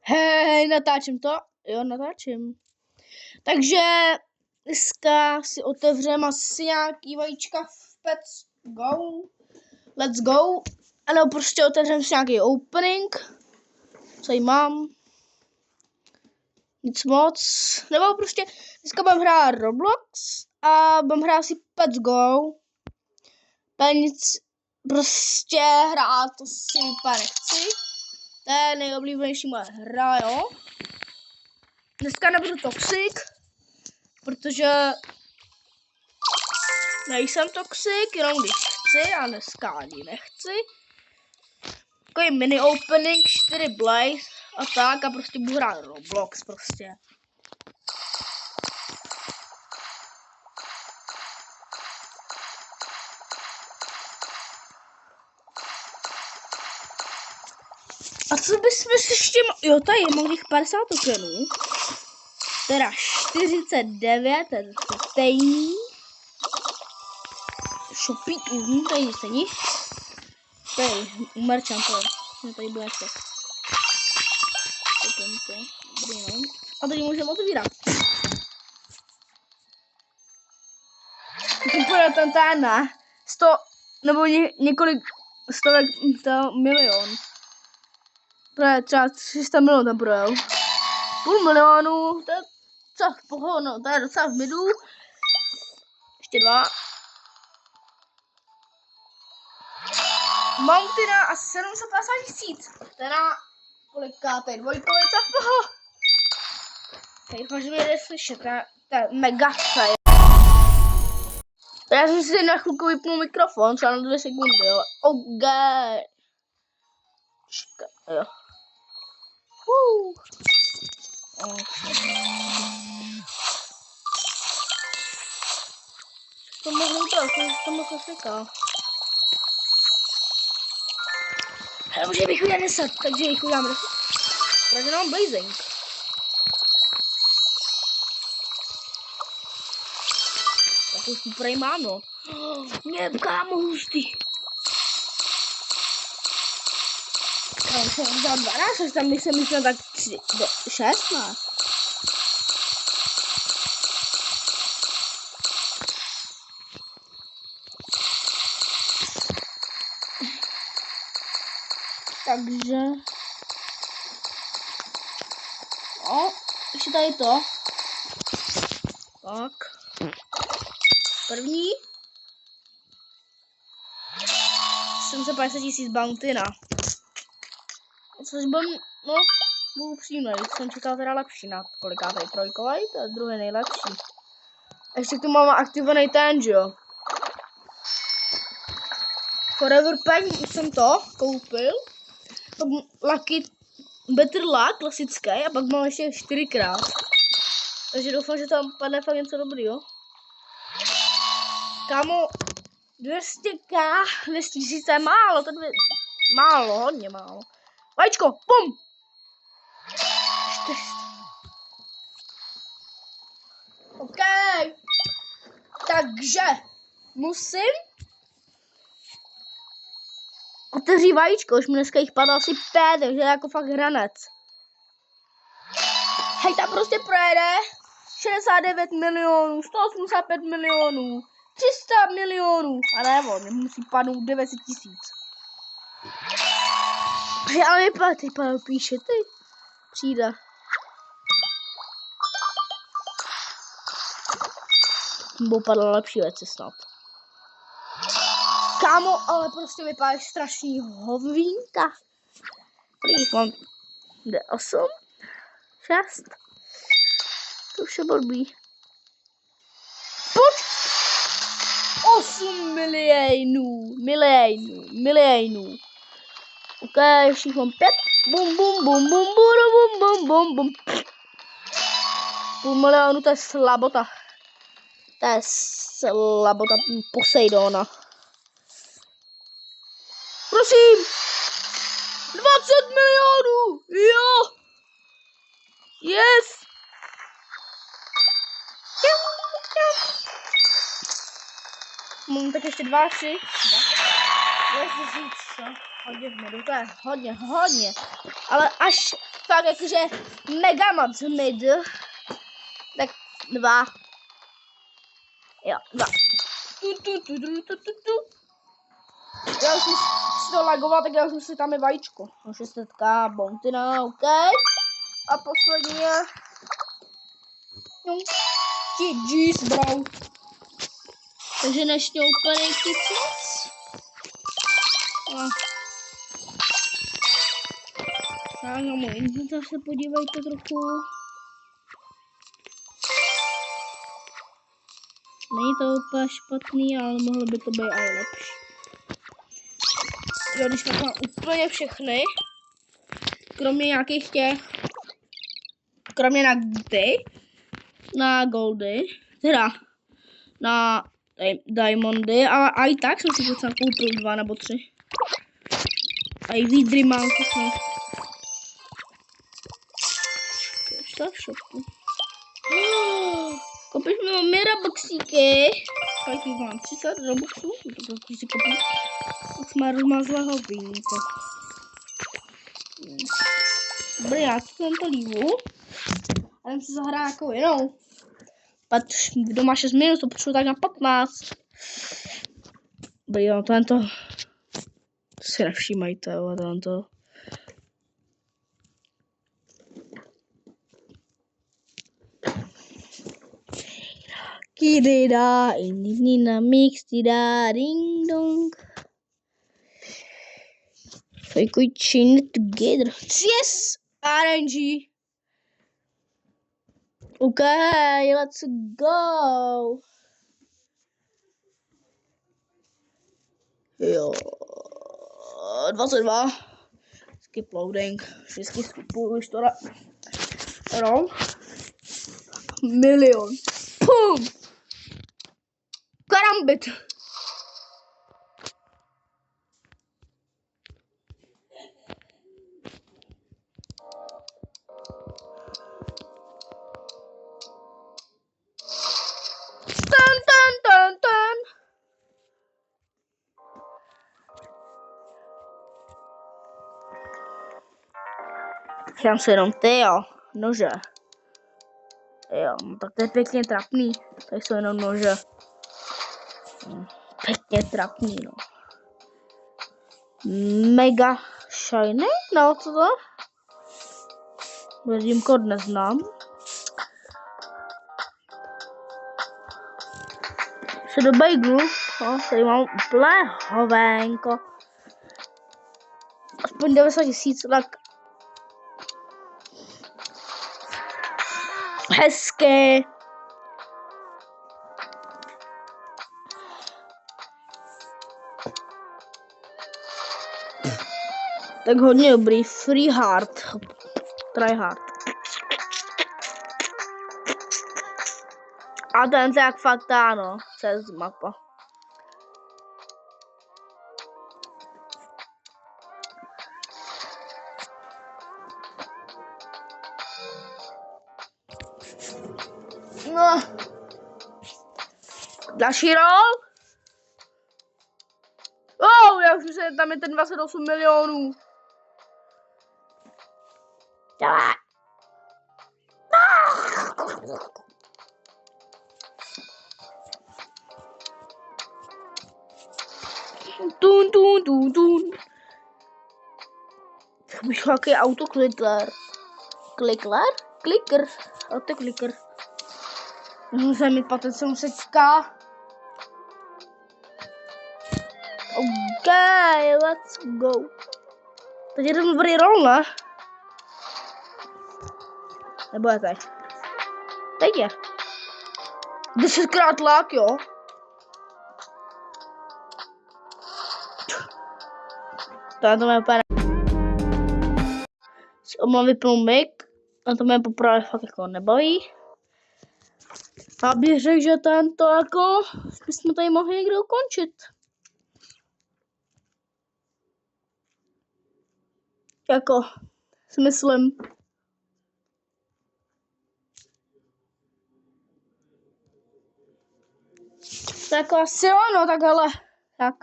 Hej, natáčím to? Jo, natáčím. Takže dneska si otevřeme asi nějaký vajíčka v Pets Go. Let's go. A nebo prostě otevřeme si nějaký opening. Co jí mám? Nic moc. Nebo prostě dneska budeme hrát Roblox a budeme hrát si Pets Go. Nic prostě hrát to si úplně nechci. To je nejoblíbenější moje hra, jo. Dneska nebudu toxic, protože nejsem toxic, jenom když chci a dneska ani nechci. Takový mini opening, 4 blaze a tak a prostě budu hrát Roblox prostě. A co bychom si ještě... Jo, tady je těch 50 tokenů. Teda 49, to je stejný. Shopee, tady nic není. Tady, u merchantů. Tady bude něco. Dobrý, no. A tady můžeme otevírat. Úplně ten na 100, nebo několik stovek, milion. Třeba 300 milionů tam projel. Půl milionu, to je docela v pohodě, no, to je docela v midu. Ještě 2. Mountina a 750 000. To je na kolika, to je dvojkový, co v pohodě. Tady doufám, že mě jde slyšet, to je mega fail. Já jsem si na chvilku vypnul mikrofon, třeba na 2 sekundy, jo. OK. Jo. To mohl udělat, to mohl seká. Ale může bych udělat 10, takže jich udělám 10. Protože mám blazing. Tak už prej mám, no. Mě kámo hustý. Já jsem udělal 12, až tam jsem myslel tak 16. Takže... No, ještě tady to. Tak. První. 750 000 bountyna. Což byl, no, byl upřímný, jsem čekal teda lepší na kolikátej trojkovej, to je druhý nejlepší. Ještě tu mám aktivovaný ten, že jo. Forever Pack, už jsem to koupil. Pak Lucky, Better Luck, klasický, a pak mám ještě 4krát. Takže doufám, že tam padne fakt něco dobrýho. Kámo, 200k, 200 000 je málo, to málo, hodně málo. Vajíčko, bum! 400. OK. Takže musím otevřít vajíčko, už mi dneska jich padlo asi 5, takže jako fakt hranec. Hej, tam prostě projede 69 milionů, 185 milionů, 300 milionů. A ne, on musí padnout 900 000. Ale vypadá, ty píše, ty přijde. Budou padla lepší věci snad. Kámo, ale prostě vypadá strašný hovínka. Kolik mám? 8? 6? To už je blbý. Pojď! 8 milionů. OK, ještě mám 5. Bum, bum, bum, bum, bum, bum, bum, bum. Půl milionu, to je slabota. To je slabota Poseidona. Prosím! 20 milionů! Jo! Yes! Mám tak ještě 2, 3. Hodně v medu, to je hodně. Ale až fakt jakože mega moc mid. Tak 2. Jo, 2. Já už jsem si to lagoval, tak já už jsem si tam je vajíčko. No 600, bountyna, OK. A poslední je... GG's, bro. Takže neštěl úplně 1000. Tak na můj inventář se podívejte trochu. Není to úplně špatný, ale mohlo by to být i lepší. Jo, když tak mám úplně všechny, kromě nějakých těch, kromě na goldy, teda na diamondy, ale i tak jsem si docela koupil 2 nebo 3. A i výdry mám všechny. Co v šoku? Koupíš mi miraboxíky. Kolik jich mám? 30 robuxů? To si koupím. Tak jsme rozmazlého vínko. Dobrý, já si to líbu. A jdem si zahrát jako jinou. Pak doma 6 minut, to potřebuji tak na 15. Dobrý, no tento si nevšímajte, ale tento. Kidida, inina mix, dida, ding dong. Fake we chain it together. Yes! RNG. Okay, let's go. Jo. 22. Skip loading. Všechny skipuju už to no. Milion. Pum! Karambit. Tan. Chám se jenom ty, jo. Nože. Jo, no tak to je pěkně trapný. Tady jsou jenom nože. Pěkně trapný, no. Mega shiny? No, co to? Věřím, kod neznám. Se do bagelu. No, tady mám úplně hovénko. Aspoň 90 000, tak hezké. Tak hodně dobrý. Free hard. Try hard. A ten jak fakt ano. Cez mapa. No. Další rol. Oh, já už se tam je ten 28 milionů. Dále. Tun. Bych nějaký autoklikler. Kliker. Autokliker. Musím mít patent 700k. OK, let's go. Teď je ten dobrý roll, ne? Nebo je teď? Teď je. 10krát lák, jo? To mě úplně... Mám vypnout mik. A to mě poprvé fakt jako nebaví. A bych řekl, že tento jako... bychom tady mohli někde ukončit. Jako... smyslem. Tak asi ano, tak hele. Tak.